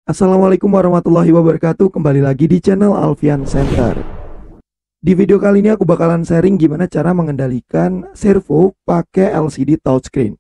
Assalamualaikum warahmatullahi wabarakatuh. Kembali lagi di channel Alfian Center. Di video kali ini aku bakalan sharing gimana cara mengendalikan servo pakai LCD touchscreen.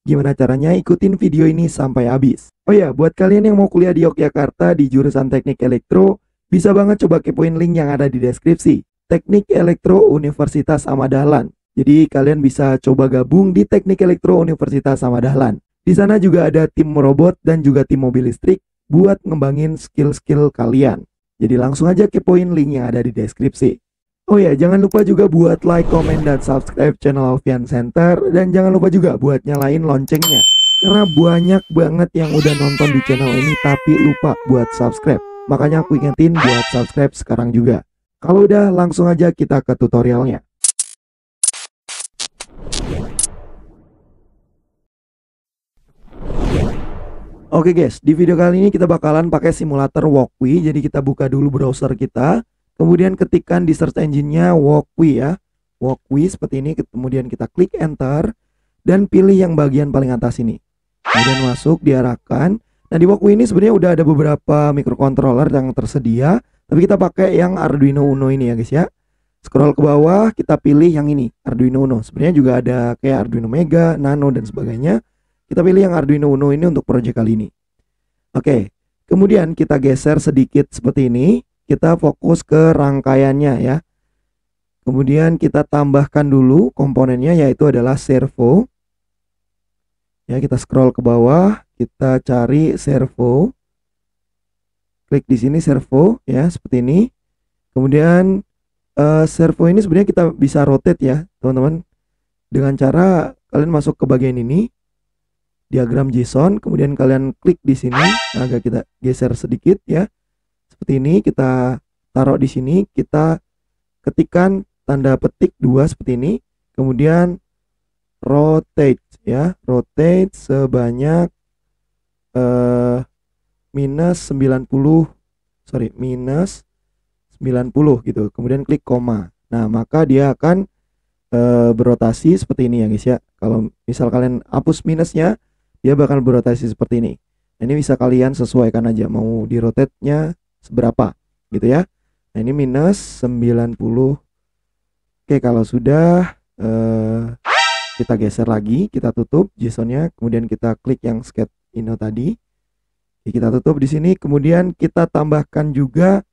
Gimana caranya, ikutin video ini sampai habis. Oh ya, buat kalian yang mau kuliah di Yogyakarta di jurusan Teknik Elektro, bisa banget coba kepoin link yang ada di deskripsi. Teknik Elektro Universitas Ahmad Dahlan. Jadi kalian bisa coba gabung di Teknik Elektro Universitas Ahmad Dahlan. Di sana juga ada tim robot dan juga tim mobil listrik buat ngembangin skill-skill kalian. Jadi langsung aja kepoin link yang ada di deskripsi. Oh ya, jangan lupa juga buat like, comment, dan subscribe channel Alfian Center. Dan jangan lupa juga buat nyalain loncengnya. Karena banyak banget yang udah nonton di channel ini tapi lupa buat subscribe. Makanya aku ingetin buat subscribe sekarang juga. Kalau udah, langsung aja kita ke tutorialnya. Oke guys, di video kali ini kita bakalan pakai simulator Walkway. Jadi kita buka dulu browser kita, kemudian ketikkan di search engine-nya Walkway ya. Walkway seperti ini, kemudian kita klik enter dan pilih yang bagian paling atas ini. Kemudian masuk, diarahkan. Nah, di Walkway ini sebenarnya udah ada beberapa microcontroller yang tersedia, tapi kita pakai yang Arduino Uno ini ya guys ya. Scroll ke bawah, kita pilih yang ini, Arduino Uno. Sebenarnya juga ada kayak Arduino Mega, Nano dan sebagainya. Kita pilih yang Arduino Uno ini untuk proyek kali ini. Oke, kemudian kita geser sedikit seperti ini. Kita fokus ke rangkaiannya ya. Kemudian kita tambahkan dulu komponennya, yaitu adalah servo. Ya, kita scroll ke bawah, kita cari servo. Klik di sini servo ya, seperti ini. Kemudian servo ini sebenarnya kita bisa rotate ya, teman-teman. Dengan cara kalian masuk ke bagian ini, diagram JSON, kemudian kalian klik di sini, agak kita geser sedikit ya. Seperti ini, kita taruh di sini, kita ketikkan tanda petik 2 seperti ini, kemudian rotate ya, rotate sebanyak minus 90 gitu. Kemudian klik koma. Nah, maka dia akan berotasi seperti ini ya guys ya. Kalau misal kalian hapus minusnya, dia bakal berotasi seperti ini. Nah, ini bisa kalian sesuaikan aja mau di rotate-nya seberapa gitu ya. Nah, ini minus 90. Oke, kalau sudah kita geser lagi, kita tutup JSON-nya, kemudian kita klik yang sketch Ino tadi. Oke, kita tutup di sini, kemudian kita tambahkan juga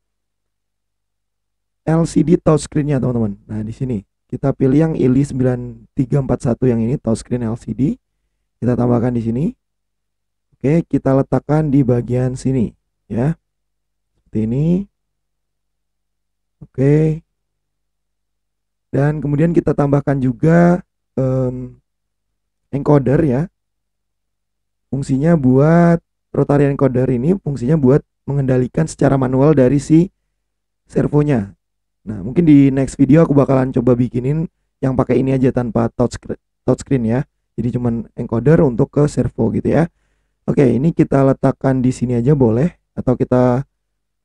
LCD touchscreen-nya teman-teman. Nah, di sini kita pilih yang ILI 9341 yang ini, touchscreen LCD. Kita tambahkan di sini. Oke, kita letakkan di bagian sini ya. Seperti ini. Oke. Dan kemudian kita tambahkan juga encoder ya. Fungsinya buat rotary encoder ini fungsinya buat mengendalikan secara manual dari si servonya. Nah, mungkin di next video aku bakalan coba bikinin yang pakai ini aja tanpa touchscreen ya. Jadi cuman encoder untuk ke servo gitu ya. Oke, ini kita letakkan di sini aja boleh, atau kita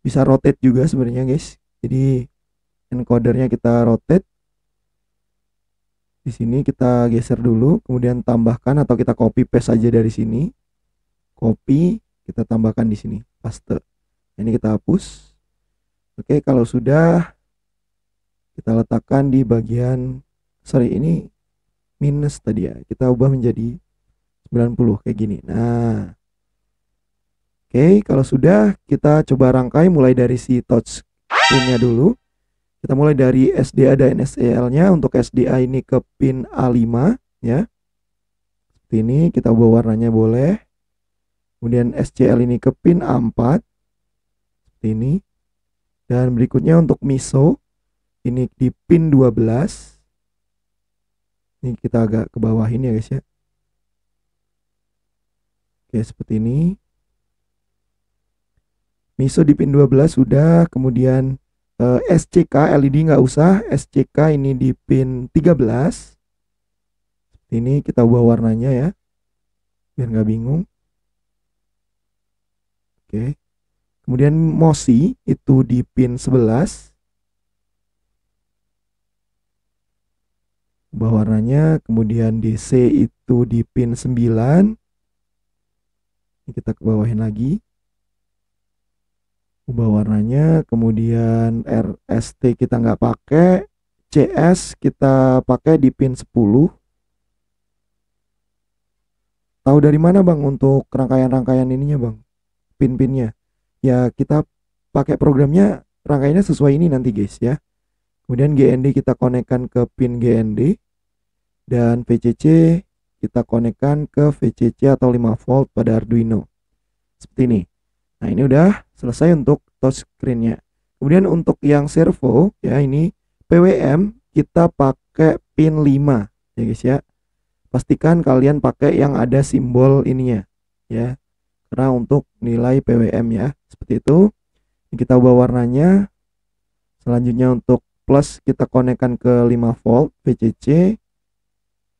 bisa rotate juga sebenarnya guys. Jadi encodernya kita rotate. Di sini kita geser dulu, kemudian tambahkan atau kita copy paste aja dari sini. Copy, kita tambahkan di sini, paste. Ini kita hapus. Oke, kalau sudah kita letakkan di bagian, sorry ini minus tadi ya, kita ubah menjadi 90 kayak gini. Nah, oke, kalau sudah kita coba rangkai mulai dari si touch screen-nya dulu. Kita mulai dari SDA dan SCL-nya. Untuk SDA ini ke pin A5 ya. Seperti ini, kita ubah warnanya boleh. Kemudian SCL ini ke pin A4 seperti ini. Dan berikutnya untuk MISO ini di pin 12. Ini kita agak ke bawahin ya guys ya. Oke, seperti ini. MISO di pin 12 sudah. Kemudian SCK LED nggak usah. SCK ini di pin 13. Seperti ini, kita ubah warnanya ya, biar nggak bingung. Oke. Kemudian MOSI itu di pin 11. Ubah warnanya. Kemudian DC itu di pin 9. Ini kita ke bawahin lagi. ubah warnanya, kemudian RST kita nggak pakai, CS kita pakai di pin 10. Tahu dari mana Bang untuk rangkaian-rangkaian ininya Bang? Pin-pinnya. Ya kita pakai programnya rangkaiannya sesuai ini nanti guys ya. Kemudian GND kita konekkan ke pin GND dan VCC kita konekkan ke VCC atau 5 volt pada Arduino. Seperti ini. Nah, ini udah selesai untuk touchscreen-nya. Kemudian untuk yang servo ya ini PWM kita pakai pin 5 ya guys ya. Pastikan kalian pakai yang ada simbol ininya ya. Karena untuk nilai PWM ya. Seperti itu. Kita ubah warnanya. Selanjutnya untuk plus kita konekkan ke 5 volt VCC.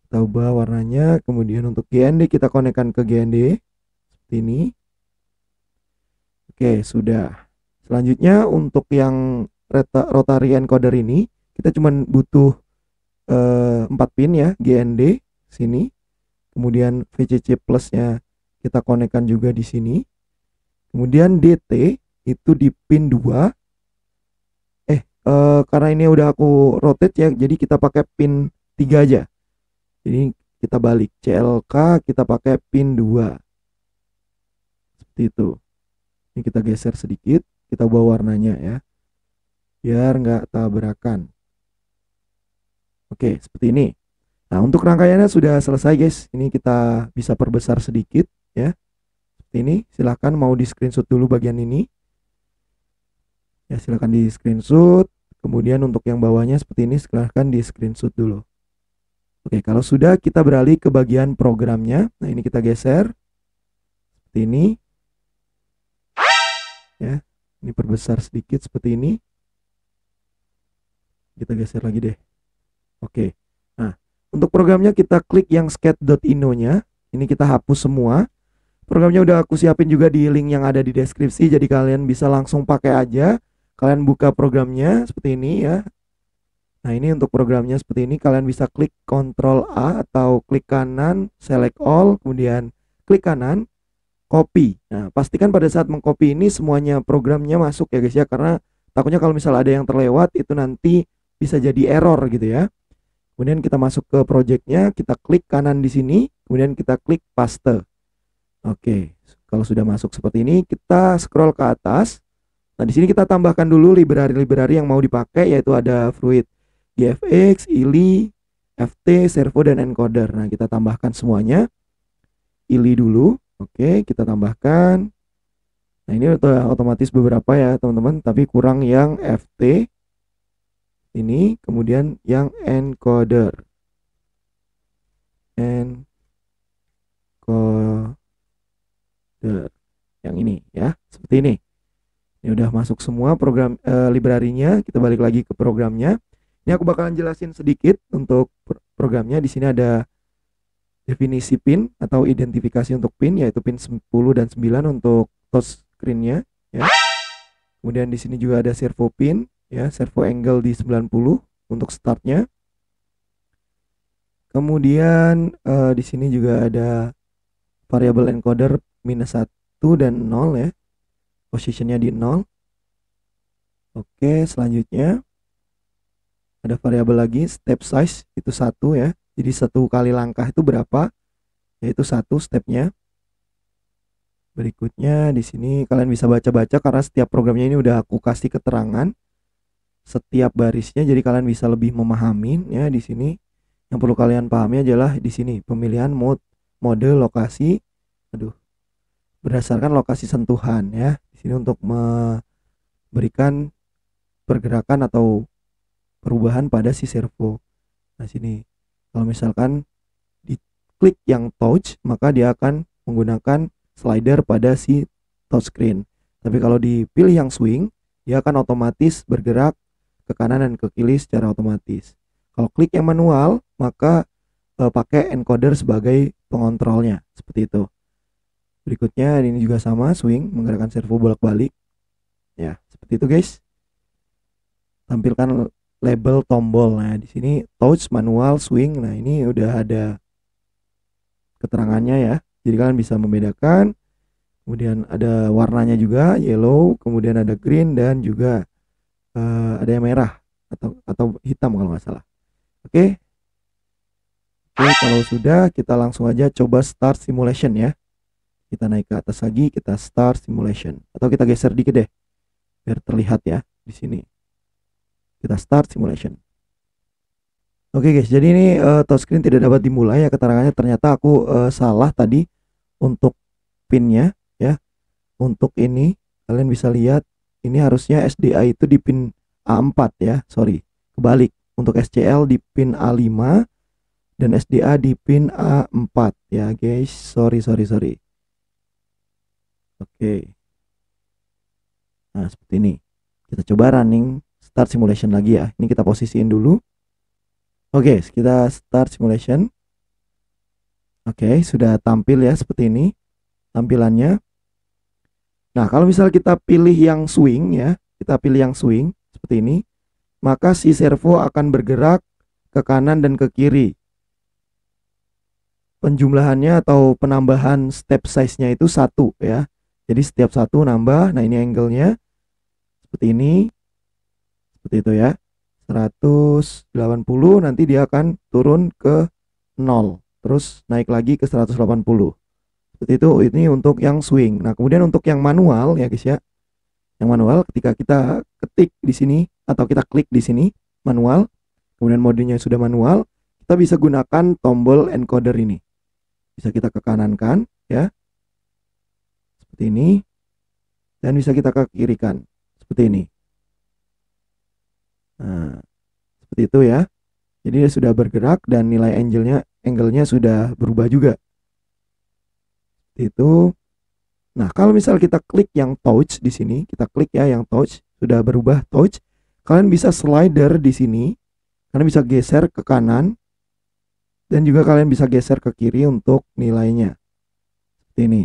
Kita ubah warnanya. Kemudian untuk GND kita konekkan ke GND. Seperti ini. Oke, sudah. Selanjutnya untuk yang rotary encoder ini kita cuma butuh 4 pin ya, GND sini. Kemudian VCC plusnya kita konekkan juga di sini. Kemudian DT itu di pin 2. Karena ini udah aku rotate ya, jadi kita pakai pin 3 aja. Jadi kita balik CLK kita pakai pin 2. Seperti itu. Ini kita geser sedikit, kita ubah warnanya ya, biar nggak tabrakan. Oke, seperti ini. Nah, untuk rangkaiannya sudah selesai guys. Ini kita bisa perbesar sedikit ya. Seperti ini, silahkan mau di screenshot dulu bagian ini. Ya, silahkan di screenshot. Kemudian untuk yang bawahnya seperti ini, silahkan di screenshot dulu. Oke, kalau sudah kita beralih ke bagian programnya. Nah, ini kita geser. Seperti ini. Ya, ini perbesar sedikit seperti ini. Kita geser lagi deh. Oke. Nah, untuk programnya kita klik yang sketch.ino-nya. Ini kita hapus semua. Programnya udah aku siapin juga di link yang ada di deskripsi. Jadi kalian bisa langsung pakai aja. Kalian buka programnya seperti ini ya. Nah, ini untuk programnya seperti ini. Kalian bisa klik Ctrl A atau klik kanan, select all, kemudian klik kanan, copy. Nah, pastikan pada saat mengcopy ini semuanya programnya masuk ya guys ya. Karena takutnya kalau misal ada yang terlewat itu nanti bisa jadi error gitu ya. Kemudian kita masuk ke projectnya, kita klik kanan di sini, kemudian kita klik paste. Oke, kalau sudah masuk seperti ini, kita scroll ke atas. Nah, di sini kita tambahkan dulu library-library yang mau dipakai, yaitu ada Fruit, GFX, ILI, FT, servo, dan encoder. Nah, kita tambahkan semuanya. ILI dulu, oke, kita tambahkan. Nah, ini otomatis beberapa ya teman-teman, tapi kurang yang FT. Ini kemudian yang encoder yang ini ya, seperti ini. Ini udah masuk semua program library-nya. Kita balik lagi ke programnya. Ini aku bakalan jelasin sedikit untuk programnya. Di sini ada definisi pin atau identifikasi untuk pin, yaitu pin 10 dan 9 untuk touch screen-nya ya. Kemudian di sini juga ada servo pin ya, servo angle di 90 untuk startnya. Kemudian di sini juga ada variabel encoder -1 dan 0 ya. Posisinya di 0. Oke, selanjutnya ada variabel lagi step size itu 1 ya. Jadi 1 kali langkah itu berapa? Yaitu 1 stepnya. Berikutnya di sini kalian bisa baca-baca karena setiap programnya ini udah aku kasih keterangan setiap barisnya, jadi kalian bisa lebih memahami ya. Di sini yang perlu kalian pahami adalah di sini pemilihan mode lokasi, berdasarkan lokasi sentuhan ya. Di sini untuk memberikan pergerakan atau perubahan pada si servo. Nah, sini kalau misalkan diklik yang touch, maka dia akan menggunakan slider pada si touchscreen. Tapi kalau dipilih yang swing, dia akan otomatis bergerak ke kanan dan ke kiri secara otomatis. Kalau klik yang manual, maka pakai encoder sebagai pengontrolnya, seperti itu. Berikutnya ini juga sama, swing, menggerakkan servo bolak-balik. Ya, seperti itu guys. Tampilkan label tombol. Nah, di sini touch, manual, swing. Nah, ini udah ada keterangannya ya. Jadi kalian bisa membedakan. Kemudian ada warnanya juga yellow, kemudian ada green dan juga ada yang merah atau hitam kalau nggak salah. Oke. Oke, kalau sudah kita langsung aja coba start simulation ya. Kita naik ke atas lagi, kita start simulation. Atau kita geser dikit deh, biar terlihat ya di sini. Kita start simulation. Oke guys, jadi ini touchscreen tidak dapat dimulai ya keterangannya. Ternyata aku salah tadi untuk pinnya ya. Untuk ini kalian bisa lihat ini harusnya SDA itu di pin A4 ya. Sorry, kebalik. Untuk SCL di pin A5 dan SDA di pin A4 ya guys. Sorry. Oke. Nah, seperti ini. Kita coba running start simulation lagi ya. Ini kita posisiin dulu. Oke, kita start simulation. Oke, sudah tampil ya seperti ini tampilannya. Nah, kalau misal kita pilih yang swing ya, kita pilih yang swing seperti ini, maka si servo akan bergerak ke kanan dan ke kiri. Penjumlahannya atau penambahan step size-nya itu 1 ya. Jadi setiap 1 nambah. Nah, ini angle-nya seperti ini. Seperti itu ya. 180 nanti dia akan turun ke 0. Terus naik lagi ke 180. Seperti itu, ini untuk yang swing. Nah, kemudian untuk yang manual ya guys ya. Yang manual ketika kita ketik di sini atau kita klik di sini manual, kemudian modenya sudah manual, kita bisa gunakan tombol encoder ini. Bisa kita ke kanan kan ya. Seperti ini. Dan bisa kita ke kiri kan. Seperti ini. Nah, seperti itu ya. Jadi dia sudah bergerak dan nilai angle-nya sudah berubah juga. Seperti itu. Nah, kalau misal kita klik yang touch di sini, kita klik ya yang touch, sudah berubah touch. Kalian bisa slider di sini. Kalian bisa geser ke kanan dan juga kalian bisa geser ke kiri untuk nilainya. Seperti ini.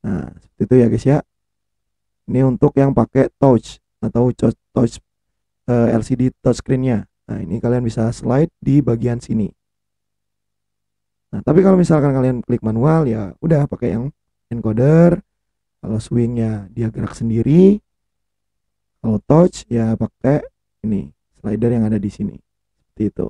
Nah, seperti itu ya guys ya. Ini untuk yang pakai touch atau touch LCD touchscreen-nya. Nah, ini kalian bisa slide di bagian sini. Nah, tapi kalau misalkan kalian klik manual ya udah pakai yang encoder. Kalau swingnya dia gerak sendiri. Kalau touch ya pakai ini slider yang ada di sini. Seperti itu.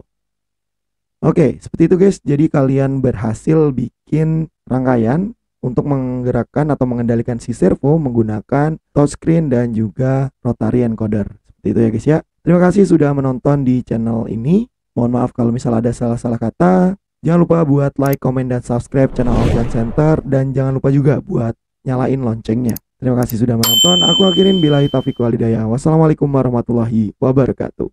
Oke, seperti itu guys. Jadi kalian berhasil bikin rangkaian untuk menggerakkan atau mengendalikan si servo menggunakan touchscreen dan juga rotary encoder. Itu ya guys ya. Terima kasih sudah menonton di channel ini. Mohon maaf kalau misal ada salah-salah kata. Jangan lupa buat like, komen, dan subscribe channel Alfian Center. Dan jangan lupa juga buat nyalain loncengnya. Terima kasih sudah menonton. Aku akhirin billahi taufiq wal hidayah. Wassalamualaikum warahmatullahi wabarakatuh.